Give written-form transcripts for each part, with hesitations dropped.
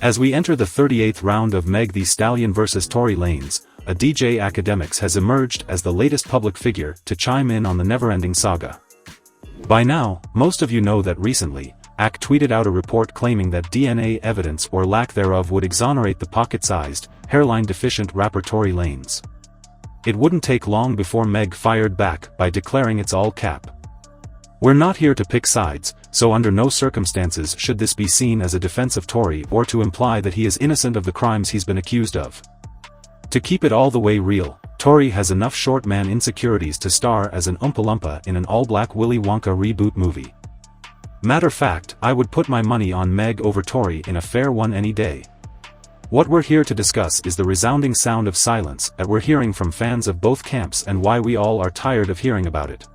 As we enter the 38th round of Megan Thee Stallion vs Tory Lanez, a DJ Akademics has emerged as the latest public figure to chime in on the never-ending saga. By now, most of you know that recently, Ak tweeted out a report claiming that DNA evidence or lack thereof would exonerate the pocket-sized, hairline deficient rapper Tory Lanez. It wouldn't take long before Meg fired back by declaring it's all cap. We're not here to pick sides, so under no circumstances should this be seen as a defense of Tory or to imply that he is innocent of the crimes he's been accused of. To keep it all the way real, Tory has enough short man insecurities to star as an Oompa-Lumpa in an all-black Willy Wonka reboot movie. Matter fact, I would put my money on Meg over Tory in a fair one any day. What we're here to discuss is the resounding sound of silence that we're hearing from fans of both camps and why we all are tired of hearing about it.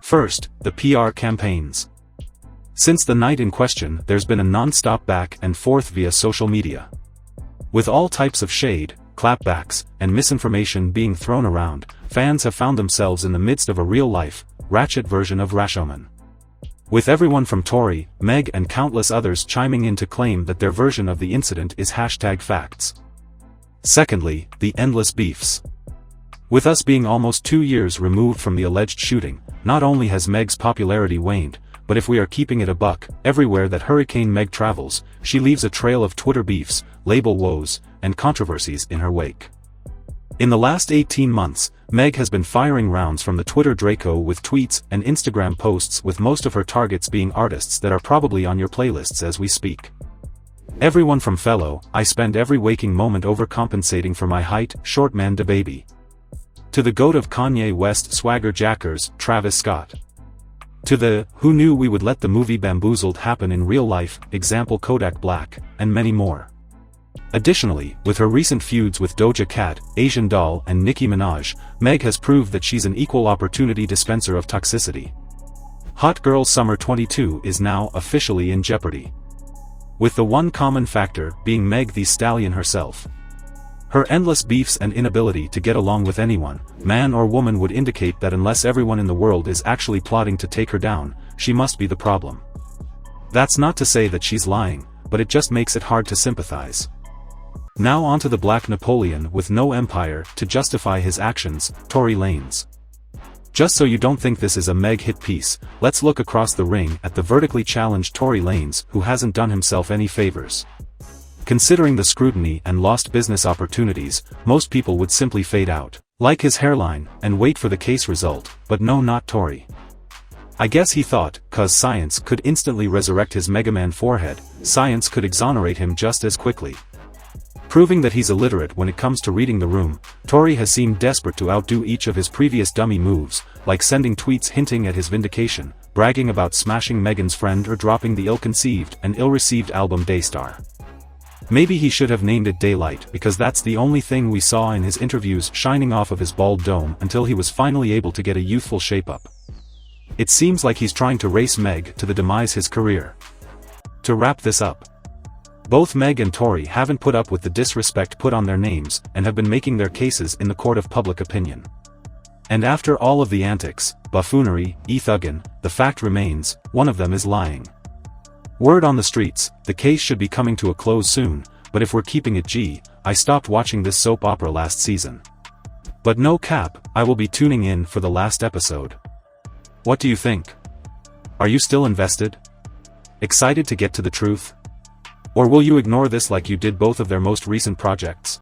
First, the PR campaigns. Since the night in question, there's been a non-stop back and forth via social media. With all types of shade, clapbacks, and misinformation being thrown around, fans have found themselves in the midst of a real-life, ratchet version of Rashomon. With everyone from Tory, Meg and countless others chiming in to claim that their version of the incident is #facts. Secondly, the endless beefs. With us being almost 2 years removed from the alleged shooting, not only has Meg's popularity waned, but if we are keeping it a buck, everywhere that Hurricane Meg travels, she leaves a trail of Twitter beefs, label woes, and controversies in her wake. In the last 18 months, Meg has been firing rounds from the Twitter Draco with tweets and Instagram posts, with most of her targets being artists that are probably on your playlists as we speak. Everyone from fellow, I spend every waking moment overcompensating for my height, short man DaBaby, to the goat of Kanye West swagger jackers, Travis Scott, to the who knew we would let the movie Bamboozled happen in real life, example Kodak Black, and many more. Additionally, with her recent feuds with Doja Cat, Asian Doll and Nicki Minaj, Meg has proved that she's an equal opportunity dispenser of toxicity. Hot Girl Summer 22 is now officially in jeopardy, with the one common factor being Megan Thee Stallion herself. Her endless beefs and inability to get along with anyone, man or woman, would indicate that unless everyone in the world is actually plotting to take her down, she must be the problem. That's not to say that she's lying, but it just makes it hard to sympathize. Now onto the Black Napoleon with no empire to justify his actions, Tory Lanez. Just so you don't think this is a Meg hit piece, let's look across the ring at the vertically challenged Tory Lanez, who hasn't done himself any favors. Considering the scrutiny and lost business opportunities, most people would simply fade out, like his hairline, and wait for the case result, but no, not Tory. I guess he thought, cause science could instantly resurrect his Mega Man forehead, science could exonerate him just as quickly. Proving that he's illiterate when it comes to reading the room, Tory has seemed desperate to outdo each of his previous dummy moves, like sending tweets hinting at his vindication, bragging about smashing Megan's friend, or dropping the ill-conceived and ill-received album Daystar. Maybe he should have named it Daylight, because that's the only thing we saw in his interviews shining off of his bald dome until he was finally able to get a youthful shape-up. It seems like he's trying to race Meg to the demise his career. To wrap this up, both Meg and Tory haven't put up with the disrespect put on their names and have been making their cases in the court of public opinion. And after all of the antics, buffoonery, thuggin', the fact remains, one of them is lying. Word on the streets, the case should be coming to a close soon, but if we're keeping it G, I stopped watching this soap opera last season. But no cap, I will be tuning in for the last episode. What do you think? Are you still invested? Excited to get to the truth? Or will you ignore this like you did both of their most recent projects?